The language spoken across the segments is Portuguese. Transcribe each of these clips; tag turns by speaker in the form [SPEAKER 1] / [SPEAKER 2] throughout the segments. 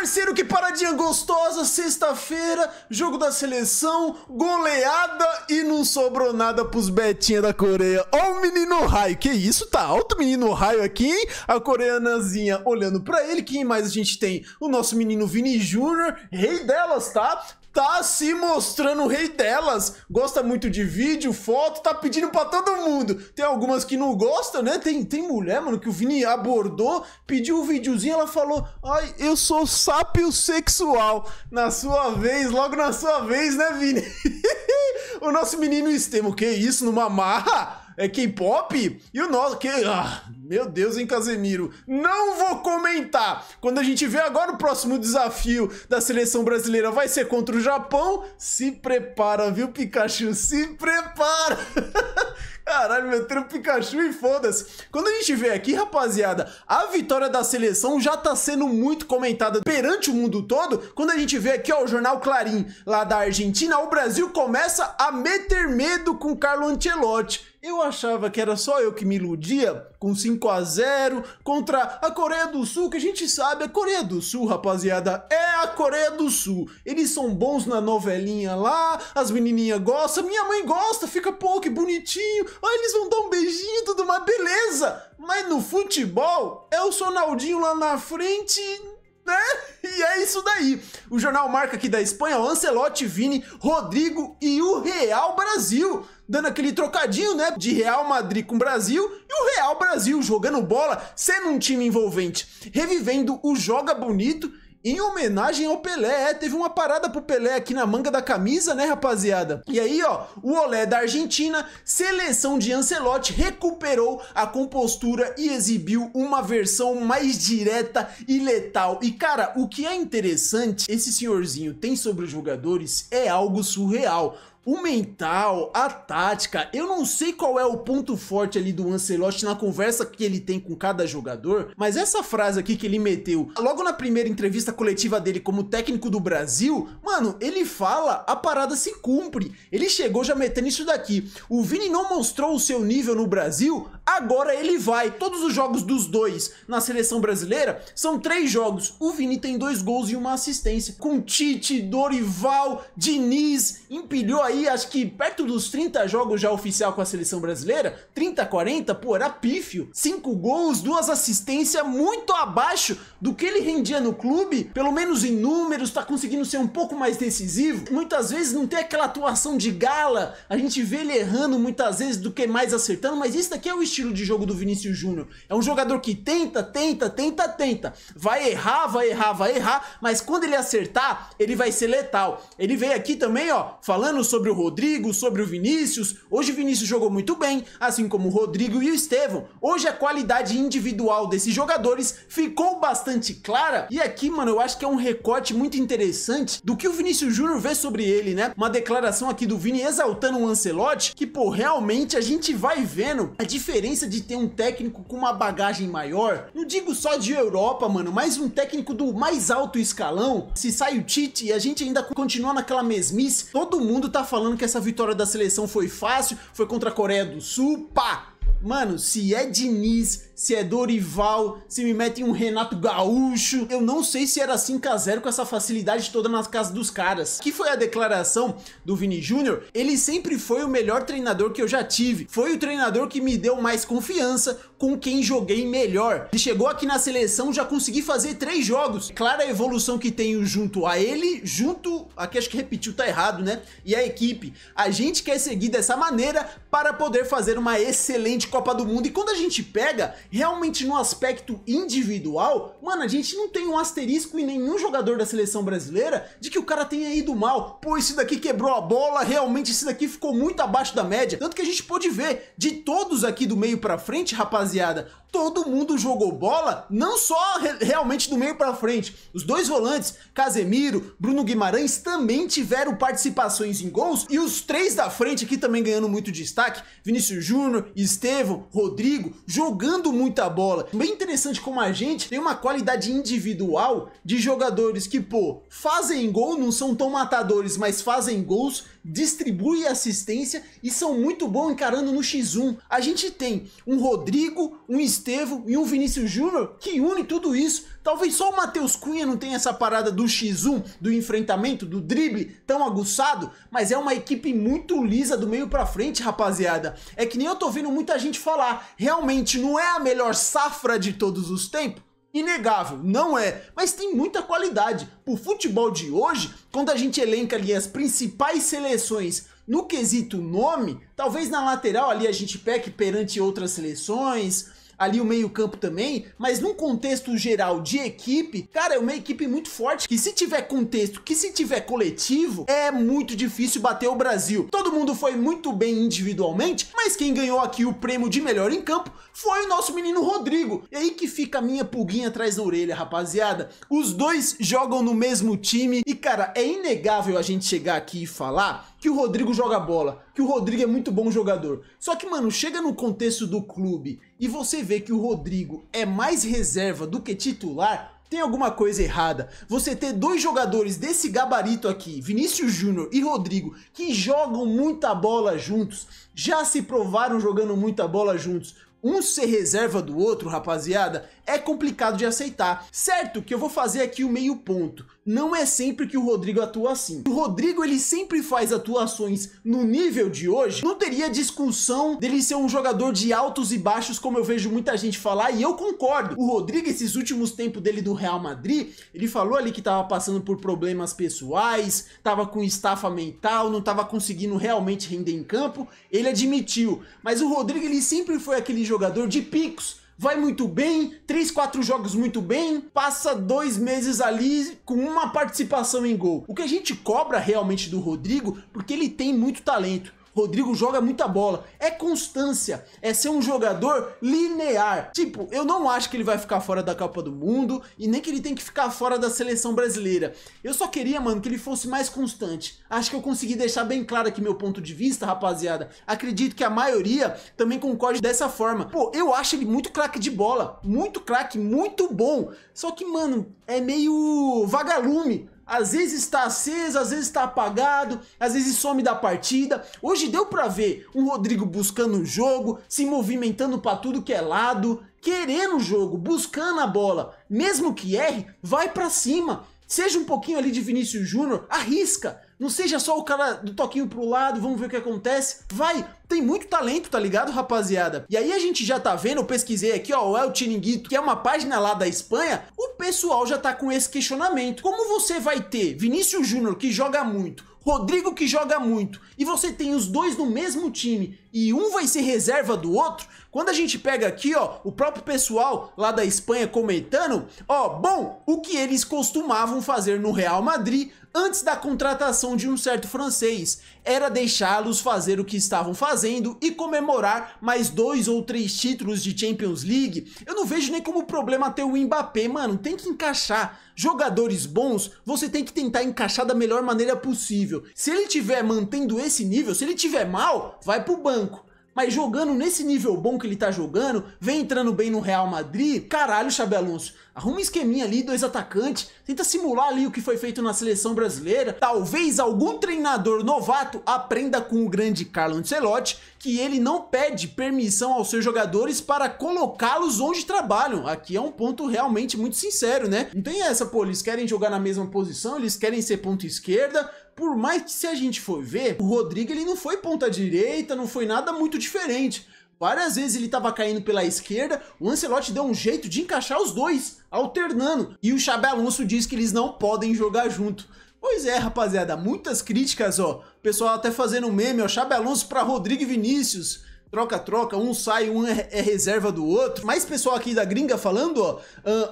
[SPEAKER 1] parceiro, que paradinha gostosa, sexta-feira, jogo da seleção, goleada e não sobrou nada pros Betinha da Coreia. Ó o menino raio, que isso, tá alto o menino raio aqui, hein? A coreanazinha olhando pra ele. Quem mais a gente tem? O nosso menino Vini Júnior, rei delas, tá? Tá se mostrando o rei delas, gosta muito de vídeo, foto, tá pedindo pra todo mundo. Tem algumas que não gostam, né? Tem mulher, mano, que o Vini abordou, pediu um videozinho, ela falou: ai, eu sou sápio sexual. Na sua vez, logo na sua vez, né, Vini? O nosso menino Estevão, que isso, numa marra? É K-pop? E o nosso... meu Deus, hein, Casemiro? Não vou comentar! Quando a gente vê agora o próximo desafio da seleção brasileira vai ser contra o Japão, se prepara, viu, Pikachu? Se prepara! Caralho, meteram o Pikachu e foda-se. Quando a gente vê aqui, rapaziada, a vitória da seleção já tá sendo muito comentada perante o mundo todo. Quando a gente vê aqui, ó, o jornal Clarim, lá da Argentina, o Brasil começa a meter medo com Carlo Ancelotti. Eu achava que era só eu que me iludia com 5-0 contra a Coreia do Sul, que a gente sabe, a Coreia do Sul, rapaziada, é a Coreia do Sul. Eles são bons na novelinha lá, as menininhas gostam, minha mãe gosta, fica, pô, que bonitinho, eles vão dar um beijinho, tudo mais, beleza. Mas no futebol, é o Sonaldinho lá na frente... né? E é isso daí. O jornal Marca aqui da Espanha, o Ancelotti, Vini, Rodrigo e o Real Brasil, dando aquele trocadinho, né, de Real Madrid com Brasil, e o Real Brasil jogando bola, sendo um time envolvente, revivendo o Joga Bonito, em homenagem ao Pelé. Teve uma parada pro Pelé aqui na manga da camisa, né, rapaziada? E aí, ó, o Olé da Argentina, seleção de Ancelotti, recuperou a compostura e exibiu uma versão mais direta e letal. E, cara, o que é interessante, esse senhorzinho tem sobre os jogadores é algo surreal. O mental, a tática, eu não sei qual é o ponto forte ali do Ancelotti na conversa que ele tem com cada jogador, mas essa frase aqui que ele meteu logo na primeira entrevista coletiva dele como técnico do Brasil, mano, ele fala, a parada se cumpre. Ele chegou já metendo isso daqui: o Vini não mostrou o seu nível no Brasil, agora ele vai. Todos os jogos dos dois na seleção brasileira são 3 jogos, o Vini tem 2 gols e 1 assistência. Com Tite, Dorival, Diniz, empilhou aí acho que perto dos 30 jogos já oficial com a seleção brasileira, 30, 40, pô, era pífio. 5 gols, 2 assistências, muito abaixo do que ele rendia no clube, pelo menos em números, tá conseguindo ser um pouco mais decisivo. Muitas vezes não tem aquela atuação de gala, a gente vê ele errando muitas vezes do que mais acertando, mas isso daqui é o estilo de jogo do Vinícius Júnior. É um jogador que tenta, vai errar, mas quando ele acertar, ele vai ser letal. Ele veio aqui também, ó, falando sobre o Rodrigo, sobre o Vinícius. Hoje o Vinícius jogou muito bem, assim como o Rodrigo e o Estevão. Hoje a qualidade individual desses jogadores ficou bastante clara. E aqui, mano, eu acho que é um recorte muito interessante do que o Vinícius Júnior vê sobre ele, né? Uma declaração aqui do Vini exaltando o Ancelotti, que, pô, realmente a gente vai vendo a diferença de ter um técnico com uma bagagem maior. Não digo só de Europa, mano, mas um técnico do mais alto escalão. Se sai o Tite e a gente ainda continua naquela mesmice, todo mundo tá falando que essa vitória da seleção foi fácil, foi contra a Coreia do Sul, pá! Mano, se é Diniz, se é Dorival, se me metem um Renato Gaúcho, eu não sei se era 5-0 com essa facilidade toda nas casas dos caras. Que foi a declaração do Vini Júnior: ele sempre foi o melhor treinador que eu já tive, foi o treinador que me deu mais confiança, com quem joguei melhor. Ele chegou aqui na seleção, já consegui fazer 3 jogos. Clara a evolução que tenho junto a ele, aqui acho que repetiu, tá errado, né? E a equipe. A gente quer seguir dessa maneira para poder fazer uma excelente Copa do Mundo. E quando a gente pega realmente no aspecto individual, mano, a gente não tem um asterisco em nenhum jogador da seleção brasileira de que o cara tenha ido mal. Pô, esse daqui quebrou a bola, realmente esse daqui ficou muito abaixo da média. Tanto que a gente pôde ver, de todos aqui do meio pra frente, rapaziada, todo mundo jogou bola, não só realmente do meio pra frente. Os 2 volantes, Casemiro, Bruno Guimarães, também tiveram participações em gols, e os 3 da frente aqui também ganhando muito destaque: Vinícius Júnior, Estevão, Rodrigo, jogando muita bola. Bem interessante como a gente tem uma qualidade individual de jogadores que, pô, fazem gol, não são tão matadores, mas fazem gols, distribuem assistência e são muito bons encarando no X1. A gente tem um Rodrigo, um Estevão e um Vinícius Júnior que une tudo isso. Talvez só o Matheus Cunha não tenha essa parada do X1, do enfrentamento, do drible tão aguçado, mas é uma equipe muito lisa do meio pra frente, rapaziada. É que nem eu tô vendo muita gente falar, realmente não é a melhor safra de todos os tempos? Inegável, não é, mas tem muita qualidade. Pro futebol de hoje, quando a gente elenca ali as principais seleções no quesito nome, talvez na lateral ali a gente peque perante outras seleções, ali o meio campo também, mas num contexto geral de equipe, cara, é uma equipe muito forte, que se tiver contexto, que se tiver coletivo, é muito difícil bater o Brasil. Todo mundo foi muito bem individualmente, mas quem ganhou aqui o prêmio de melhor em campo foi o nosso menino Rodrigo. E aí que fica a minha pulguinha atrás da orelha, rapaziada. Os dois jogam no mesmo time e, cara, é inegável a gente chegar aqui e falar que o Rodrigo joga bola, que o Rodrigo é muito bom jogador. Só que, mano, chega no contexto do clube e você vê que o Rodrigo é mais reserva do que titular, tem alguma coisa errada. Você ter dois jogadores desse gabarito aqui, Vinícius Júnior e Rodrigo, que jogam muita bola juntos, já se provaram jogando muita bola juntos, um ser reserva do outro, rapaziada, é complicado de aceitar. Certo que eu vou fazer aqui o meio ponto. Não é sempre que o Rodrigo atua assim. O Rodrigo, ele sempre faz atuações no nível de hoje. Não teria discussão dele ser um jogador de altos e baixos, como eu vejo muita gente falar, e eu concordo. O Rodrigo, esses últimos tempos dele do Real Madrid, ele falou ali que tava passando por problemas pessoais, tava com estafa mental, não tava conseguindo realmente render em campo. Ele admitiu. Mas o Rodrigo, ele sempre foi aquele jogador de picos. Vai muito bem, 3, 4 jogos muito bem, passa 2 meses ali com uma participação em gol. O que a gente cobra realmente do Rodrigo, porque ele tem muito talento. Rodrigo joga muita bola, é constância, é ser um jogador linear. Tipo, eu não acho que ele vai ficar fora da Copa do Mundo e nem que ele tem que ficar fora da seleção brasileira. Eu só queria, mano, que ele fosse mais constante. Acho que eu consegui deixar bem claro aqui meu ponto de vista, rapaziada. Acredito que a maioria também concorde dessa forma. Pô, eu acho ele muito craque de bola, muito craque, muito bom. Só que, mano, é meio vagalume. Às vezes está aceso, às vezes está apagado, às vezes some da partida. Hoje deu pra ver um Rodrigo buscando o jogo, se movimentando pra tudo que é lado, querendo o jogo, buscando a bola. Mesmo que erre, vai pra cima. Seja um pouquinho ali de Vinícius Júnior, arrisca. Não seja só o cara do toquinho pro lado, vamos ver o que acontece. Vai, tem muito talento, tá ligado, rapaziada? E aí a gente já tá vendo, eu pesquisei aqui, ó, o El Chiringuito, que é uma página lá da Espanha, o pessoal já tá com esse questionamento. Como você vai ter Vinícius Júnior, que joga muito, Rodrigo, que joga muito, e você tem os dois no mesmo time, e um vai ser reserva do outro? Quando a gente pega aqui, ó, o próprio pessoal lá da Espanha comentando, ó, bom, o que eles costumavam fazer no Real Madrid antes da contratação de um certo francês era deixá-los fazer o que estavam fazendo e comemorar mais 2 ou 3 títulos de Champions League. Eu não vejo nem como problema ter o Mbappé, mano, tem que encaixar. Jogadores bons, você tem que tentar encaixar da melhor maneira possível. Se ele estiver mantendo esse nível, se ele estiver mal, vai pro banco. Mas jogando nesse nível bom que ele tá jogando, vem entrando bem no Real Madrid, caralho, Xabi Alonso, arruma um esqueminha ali, 2 atacantes, tenta simular ali o que foi feito na seleção brasileira. Talvez algum treinador novato aprenda com o grande Carlo Ancelotti que ele não pede permissão aos seus jogadores para colocá-los onde trabalham. Aqui é um ponto realmente muito sincero, né? Não tem essa, pô, eles querem jogar na mesma posição, eles querem ser ponta esquerda. Por mais que, se a gente for ver, o Rodrigo, ele não foi ponta direita, não foi nada muito diferente. Várias vezes ele tava caindo pela esquerda, o Ancelotti deu um jeito de encaixar os dois, alternando. E o Xabi Alonso diz que eles não podem jogar junto. Pois é, rapaziada, muitas críticas, ó. O pessoal até fazendo meme, ó, Xabi Alonso pra Rodrigo e Vinícius. Troca-troca, um sai, um é reserva do outro. Mais pessoal aqui da gringa falando, ó,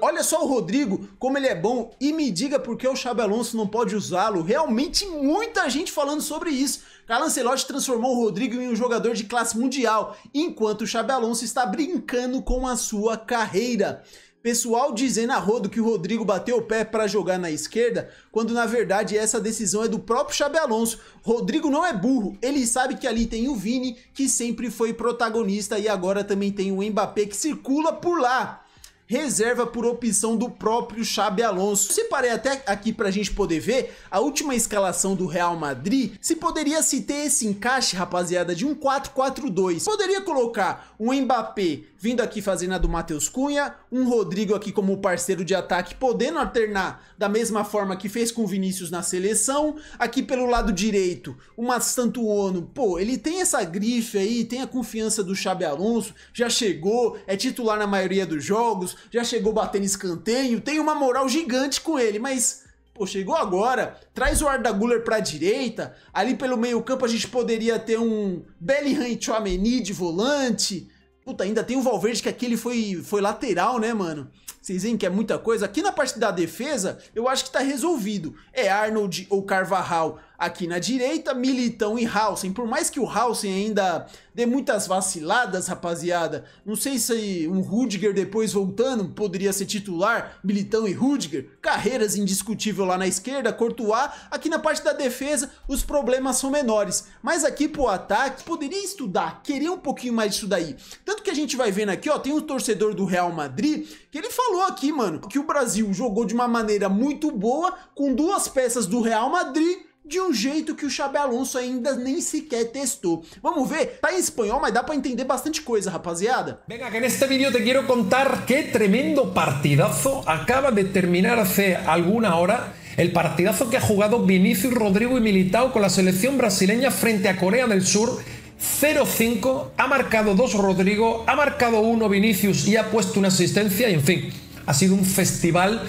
[SPEAKER 1] olha só o Rodrigo, como ele é bom, e me diga por que o Xabi Alonso não pode usá-lo. Realmente muita gente falando sobre isso. Carlo Ancelotti transformou o Rodrigo em um jogador de classe mundial, enquanto o Xabi Alonso está brincando com a sua carreira. Pessoal dizendo a rodo que o Rodrigo bateu o pé para jogar na esquerda, quando na verdade essa decisão é do próprio Xabi Alonso. Rodrigo não é burro, ele sabe que ali tem o Vini, que sempre foi protagonista, e agora também tem o Mbappé que circula por lá. reserva por opção do próprio Xabi Alonso. Separei até aqui pra gente poder ver a última escalação do Real Madrid, se poderia se ter esse encaixe, rapaziada, de um 4-4-2. Poderia colocar um Mbappé vindo aqui fazendo a do Matheus Cunha, um Rodrigo aqui como parceiro de ataque, podendo alternar da mesma forma que fez com o Vinícius na seleção. Aqui pelo lado direito, o Mastantuono, pô, ele tem essa grife aí, tem a confiança do Xabi Alonso, já chegou, é titular na maioria dos jogos, já chegou batendo escanteio, tem uma moral gigante com ele, mas... pô, chegou agora, traz o Arda Güler pra direita, ali pelo meio campo a gente poderia ter um Bellingham e Tchouaméni de volante. Puta, ainda tem o Valverde, que aqui ele foi lateral, né, mano? Vocês veem que é muita coisa. Aqui na parte da defesa, eu acho que tá resolvido. É Arnold ou Carvajal aqui na direita, Militão e Hausen. Por mais que o Hausen ainda dê muitas vaciladas, rapaziada, não sei se um Rudiger depois voltando poderia ser titular, Militão e Rudiger. Carreiras indiscutível lá na esquerda, Courtois. Aqui na parte da defesa, os problemas são menores. Mas aqui pro ataque, poderia estudar, querer um pouquinho mais disso daí. Tanto que a gente vai vendo aqui, ó, tem um torcedor do Real Madrid, que ele falou aqui, mano, que o Brasil jogou de uma maneira muito boa, com duas peças do Real Madrid, de um jeito que o Xabi Alonso ainda nem sequer testou. Vamos ver? Tá em espanhol, mas dá pra entender bastante coisa, rapaziada.
[SPEAKER 2] Venga, que en este vídeo te quiero contar qué tremendo partidazo acaba de terminar hace alguna hora. El partidazo que ha jugado Vinícius, Rodrigo y Militao con la selección brasileña frente a Corea del Sur. 0-5, ha marcado 2 Rodrigo, ha marcado 1 Vinícius y ha puesto una asistencia y en fin, ha sido un festival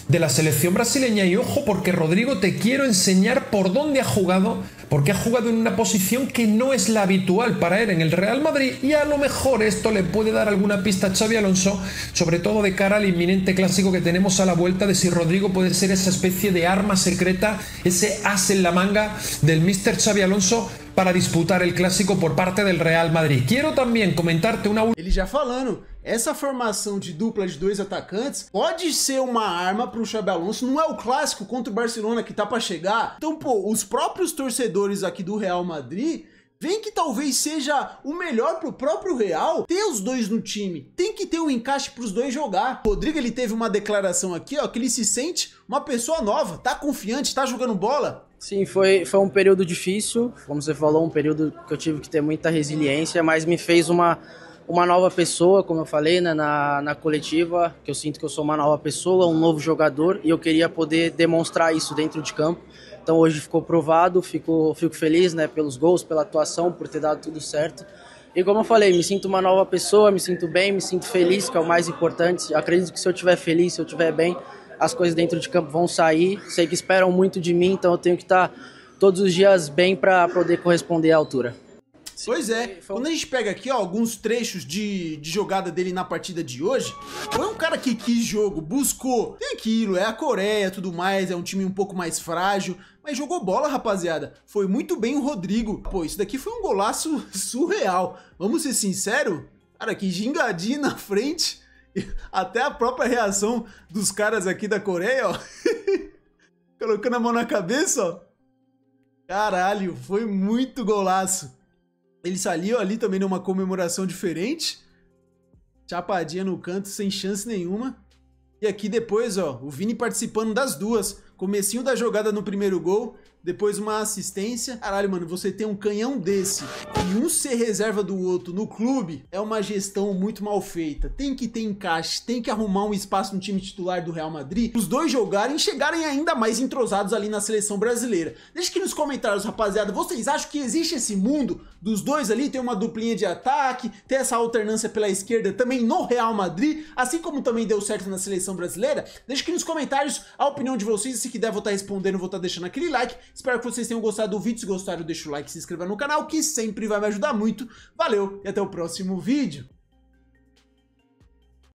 [SPEAKER 2] de la selección brasileña. Y ojo, porque Rodrigo, te quiero enseñar por dónde ha jugado, porque ha jugado en una posición que no es la habitual para él en el Real Madrid, y a lo mejor esto le puede dar alguna pista a Xabi Alonso, sobre todo de cara al inminente clásico que tenemos a la vuelta, de si Rodrigo puede ser esa especie de arma secreta, esse as en la manga del Mr. Xabi Alonso para disputar el clásico por parte del Real Madrid. Quiero también comentarte una...
[SPEAKER 1] Ele já falando, essa formação de dupla de 2 atacantes pode ser uma arma pro Xabi Alonso, não é o clássico contra o Barcelona que tá pra chegar. Então, pô, os próprios torcedores aqui do Real Madrid veem que talvez seja o melhor pro próprio Real ter os dois no time. Tem que ter um encaixe pros dois jogar. O Rodrigo, ele teve uma declaração aqui, ó, que ele se sente uma pessoa nova, tá confiante, tá jogando bola.
[SPEAKER 3] Sim, foi um período difícil, como você falou, um período que eu tive que ter muita resiliência, mas me fez uma nova pessoa, como eu falei, né, na coletiva, que eu sinto que eu sou uma nova pessoa, um novo jogador, e eu queria poder demonstrar isso dentro de campo. Então hoje ficou provado, fico feliz, né, pelos gols, pela atuação, por ter dado tudo certo. E como eu falei, me sinto uma nova pessoa, me sinto bem, me sinto feliz, que é o mais importante. Eu acredito que se eu estiver feliz, se eu estiver bem, as coisas dentro de campo vão sair. Sei que esperam muito de mim, então eu tenho que estar todos os dias bem para poder corresponder à altura.
[SPEAKER 1] Pois é, quando a gente pega aqui, ó, alguns trechos de jogada dele na partida de hoje, foi um cara que quis jogo, buscou, tem aquilo, é a Coreia, tudo mais, é um time um pouco mais frágil, mas jogou bola, rapaziada. Foi muito bem o Rodrigo. Pô, isso daqui foi um golaço surreal. Vamos ser sinceros? Cara, que gingadinho na frente. Até a própria reação dos caras aqui da Coreia, ó. Colocando a mão na cabeça, ó. Caralho, foi muito golaço. Ele saiu ali também numa comemoração diferente. Chapadinha no canto, sem chance nenhuma. E aqui depois, ó, o Vini participando das duas. Comecinho da jogada no primeiro gol, depois uma assistência. Caralho, mano, você tem um canhão desse e um ser reserva do outro no clube, é uma gestão muito mal feita. Tem que ter encaixe, tem que arrumar um espaço no time titular do Real Madrid, os dois jogarem e chegarem ainda mais entrosados ali na seleção brasileira. Deixa aqui nos comentários, rapaziada, vocês acham que existe esse mundo dos dois ali, tem uma duplinha de ataque, tem essa alternância pela esquerda também no Real Madrid, assim como também deu certo na seleção brasileira? Deixa aqui nos comentários a opinião de vocês, se quiser vou estar respondendo, vou estar deixando aquele like. Espero que vocês tenham gostado do vídeo. Se gostaram, deixa o like, se inscreva no canal, que sempre vai me ajudar muito. Valeu e até o próximo vídeo.